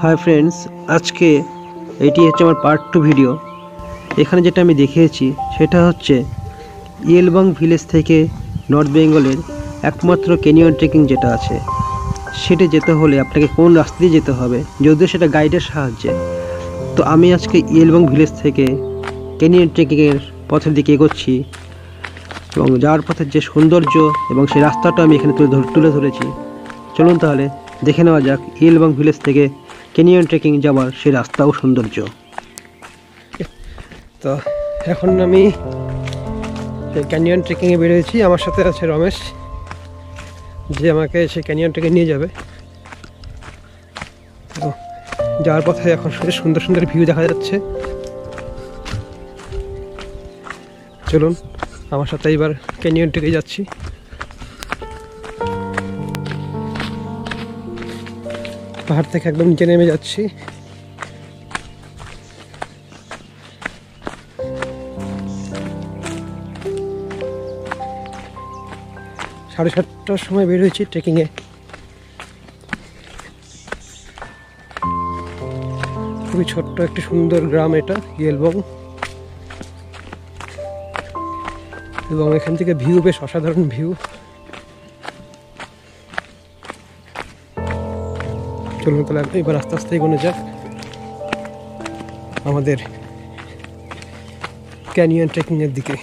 Hi friends, আজকে এটি হচ্ছে আমার পার্ট 2 ভিডিও। এখানে যেটা আমি দেখিয়েছি সেটা হচ্ছে ইয়েলবং ভিলেজ থেকে নর্থ বেঙ্গলের একমাত্র ক্যানিয়ন ট্রেকিং যেটা আছে, সেটা যেতে হলে আপনাকে কোন রাস্তা দিয়ে যেতে হবে, যদিও সেটা গাইডের সাহায্যে। তো আমি আজকে ইয়েলবং ভিলেজ থেকে ক্যানিয়ন ট্রেকিংয়ের পথের দিকে এগোচ্ছি এবং যাওয়ার পথের যে সৌন্দর্য এবং সেই রাস্তাটা আমি এখানে তুলে ধরেছি। চলুন তাহলে দেখে নেওয়া যাক ইয়েলবং ভিলেজ থেকে ক্যানিয়ন ট্রেকিং যাওয়ার সেই রাস্তা ও সৌন্দর্য। তো এখন আমি সেই ক্যানিয়ন ট্রেকিংয়ে বেরিয়েছি। আমার সাথে আছে রমেশ, যে আমাকে সেই ক্যানিয়ন ট্রেকিং নিয়ে যাবে। তো যাওয়ার পথে এখন সুন্দর সুন্দর ভিউ দেখা যাচ্ছে। চলুন আমার সাথে এবার ক্যানিয়ন ট্রেকে যাচ্ছি। পাহাড় থেকে একদম নিচে নেমে যাচ্ছি। সাড়ে 7টার সময় বের হয়েছি ট্রেকিংয়ে। খুবই ছোট্ট একটি সুন্দর গ্রাম এটা ইয়েলবং, এবং এখান থেকে ভিউ বেশ অসাধারণ ভিউ। চলুন তাহলে এবার আস্তে আস্তে এগোনো যাক আমাদের ক্যানিয়ন ট্রেকিংয়ের দিকে।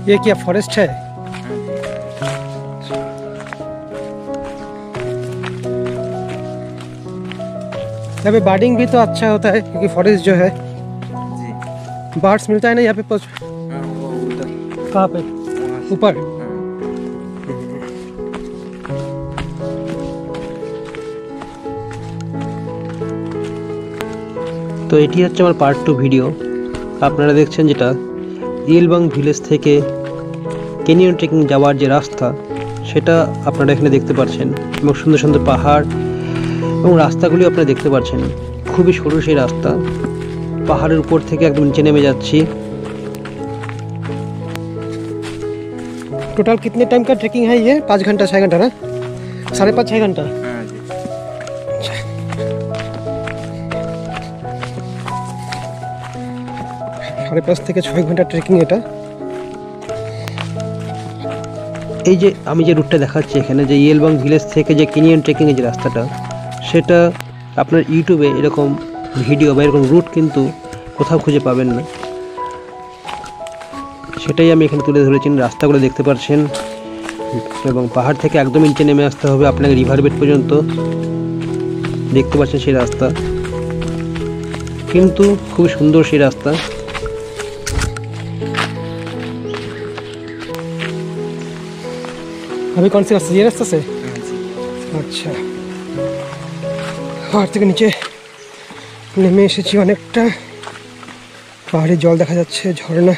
ये क्या फॉरेस्ट है? यहाँ पे बर्डिंग भी तो अच्छा होता है, क्योंकि फॉरेस्ट जो है बर्ड्स मिलता है ना यहाँ पे। कहाँ पे? ऊपर। তো এটি হচ্ছে আমার পার্ট 2 ভিডিও। আপনারা দেখছেন যেটা ইয়েলবং ভিলেজ থেকে ক্যানিয়ন ট্রেকিং যাওয়ার যে রাস্তা, সেটা আপনারা এখানে দেখতে পাচ্ছেন, এবং সুন্দর সুন্দর পাহাড় এবং রাস্তাগুলি আপনারা দেখতে পাচ্ছেন। খুবই সরু সেই রাস্তা, পাহাড়ের উপর থেকে একদম নিচে নেমে যাচ্ছি। टोटल कितने टाइम का ट्रेकिंग है ये? 5 घंटा 6 घंटा ना? 5.5 6 घंटा। 5.5 থেকে 6 ঘন্টা ট্রেকিং এটা। এই যে আমি যে রুটটা দেখাচ্ছি এখানে, যে ইয়েলবং ভিলেজ থেকে যে ক্যানিয়ন ট্রেকিংয়ের যে রাস্তাটা, সেটা আপনার ইউটিউবে এরকম ভিডিও বা এরকম রুট কিন্তু কোথাও খুঁজে পাবেন না। সেটাই আমি এখানে তুলে ধরেছি। রাস্তাগুলো দেখতে পাচ্ছেন, এবং পাহাড় থেকে একদম নিচে নেমে আসতে হবে আপনাকে রিভার বেড পর্যন্ত। দেখতে পাচ্ছেন সেই রাস্তা, কিন্তু খুবই সুন্দর সেই রাস্তা। अभी कौन सी रास्ता? ये रास्ता से? अच्छा, পাহাড় থেকে নিচে নেমে এসেছি অনেকটা। পাহাড়ে জল দেখা যাচ্ছে, ঝর্ণা।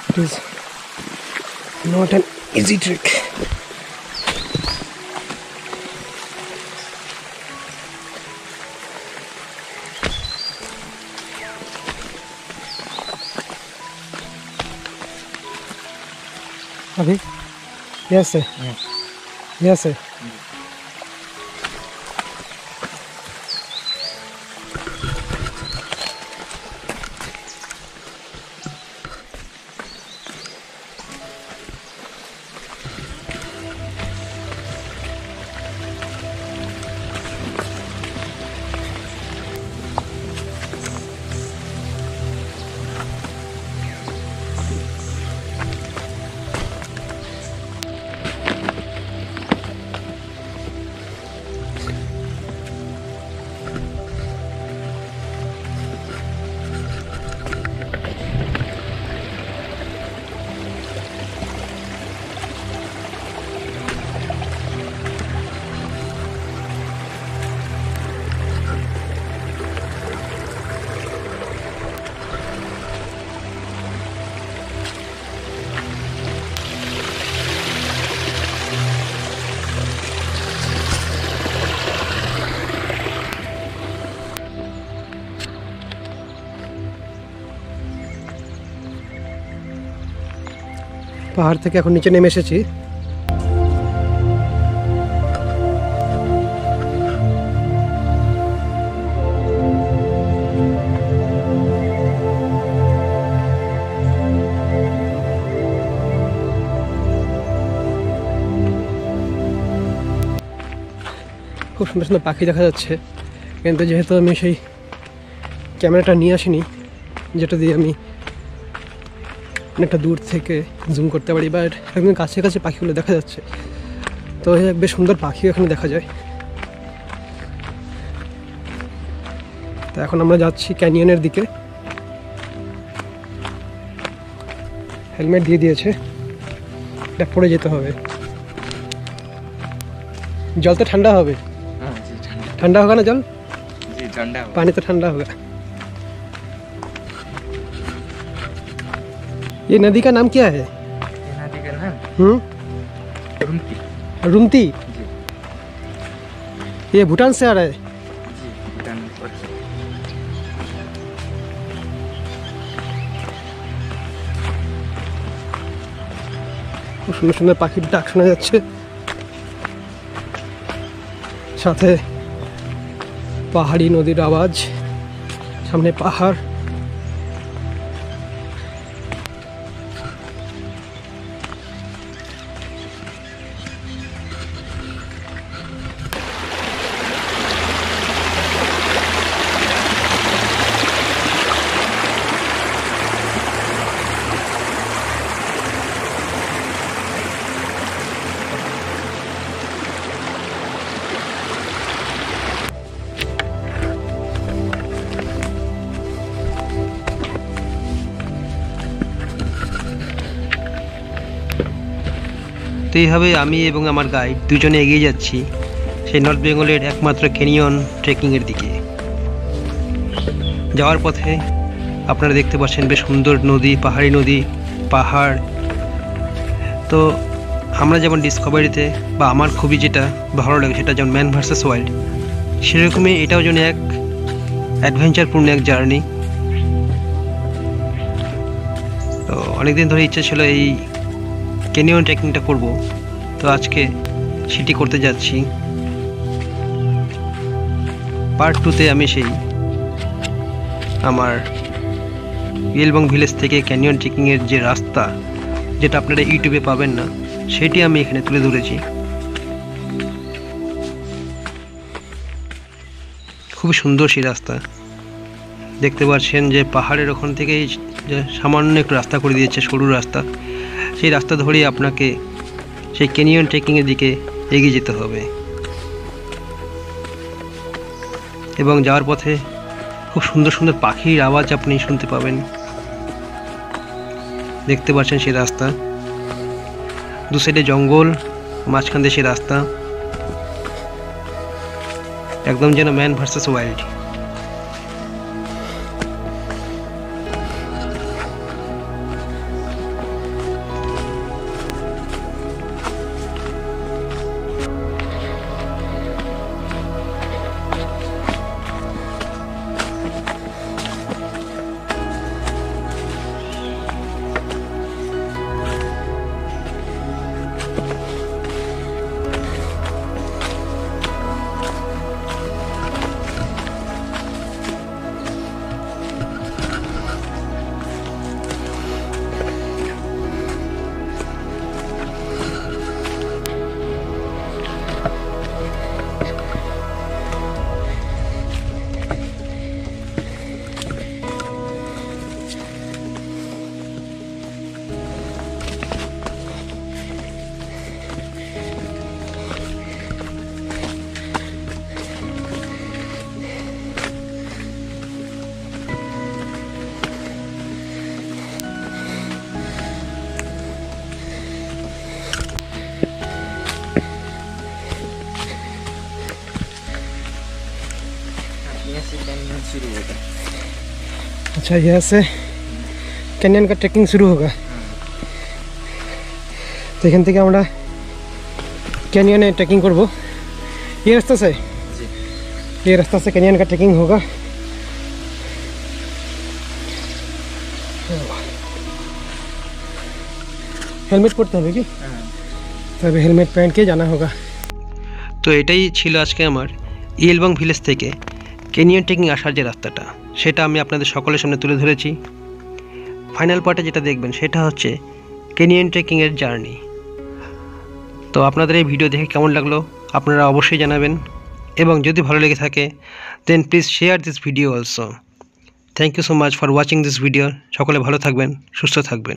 It is not an easy trick. अभी yes sir, yes sir. পাহাড় থেকে এখন নিচে নেমে এসেছি। খুব সুন্দর সুন্দর পাখি দেখা যাচ্ছে, কিন্তু যেহেতু আমি সেই ক্যামেরাটা নিয়ে আসিনি যেটা দিয়ে আমি অনেকটা দূর থেকে জুম করতে পারি বা একদম কাছে কাছে পাখিগুলো দেখা যাচ্ছে, তো বেশ সুন্দর পাখিও এখানে দেখা যায়। তো এখন আমরা যাচ্ছি ক্যানিয়নের দিকে। হেলমেট দিয়ে দিয়েছে, এটা পরে যেতে হবে। जल तो ठंडा हो ठंडा होगा ना जल जी, ठंडा पानी तो ठंडा होगा। ये नदी का नाम क्या है? ये नदी का नाम रुमती। रुमती जी। ये भूटान से आ रहा है जी, भूटान से। सुंदर सुंदर पाखिर डाक शोना जाच्छे, साथे पहाड़ी नदीर आवाज, सामने पहाड़। তো এইভাবে আমি এবং আমার গাইড দুজনে এগিয়ে যাচ্ছি সেই নর্থ বেঙ্গলের একমাত্র ক্যানিয়ন ট্রেকিংয়ের দিকে। যাওয়ার পথে আপনারা দেখতে পাচ্ছেন বেশ সুন্দর নদী, পাহাড়ি নদী, পাহাড়। তো আমরা যেমন ডিসকভারিতে বা আমার খুবই যেটা ভালো লাগে সেটা যেমন ম্যান ভার্সেস ওয়াইল্ড, সেরকমই এটাও যেন এক অ্যাডভেঞ্চারপূর্ণ এক জার্নি। তো অনেকদিন ধরে ইচ্ছা ছিল এই ক্যানিয়ন ট্রেকিংটা করব, তো আজকে সেটি করতে যাচ্ছি। পার্ট 2তে আমি সেই আমার ইয়েলবং ভিলেজ থেকে ক্যানিয়ন ট্রেকিংয়ের যে রাস্তা, যেটা আপনারা ইউটিউবে পাবেন না, সেটি আমি এখানে তুলে ধরেছি। খুবই সুন্দর সেই রাস্তা, দেখতে পাচ্ছেন যে পাহাড়ের ওখান থেকেই সামান্য একটু রাস্তা করে দিয়েছে, সরু রাস্তা। সেই রাস্তা ধরেই আপনাকে সেই ক্যানিয়ন ট্রেকিংয়ের দিকে এগিয়ে যেতে হবে। এবং যাওয়ার পথে খুব সুন্দর সুন্দর পাখির আওয়াজ আপনি শুনতে পাবেন। দেখতে পাচ্ছেন সেই রাস্তা, দু সাইডে জঙ্গল, মাঝখান দিয়ে সেই রাস্তা, একদম যেন ম্যান ভার্সেস ওয়াইল্ড। शुरू होगा। अच्छा, यहाँ से कैनियन का ट्रेकिंग शुरू होगा। तो एखान থেকে আমরা कैनियने ट्रेकिंग करब। ये रास्ता से जी, ये रास्ता से कैनियन का ट्रेकिंग होगा। हेलमेट করতে হবে কি তবে হেলমেট पहन के जाना होगा। তো এটাই ছিল আজকে আমার ইয়েলবং ভিলেজ থেকে ক্যানিয়ন ট্রেকিং আসার যে রাস্তাটা, সেটা আমি আপনাদের সকলের সামনে তুলে ধরেছি। ফাইনাল পার্টে যেটা দেখবেন সেটা হচ্ছে ক্যানিয়ন ট্রেকিংয়ের জার্নি। তো আপনাদের এই ভিডিও দেখে কেমন লাগলো আপনারা অবশ্যই জানাবেন, এবং যদি ভালো লেগে থাকে then please share this video also. Thank you so much for watching this video. সকলে ভালো থাকবেন, সুস্থ থাকবেন।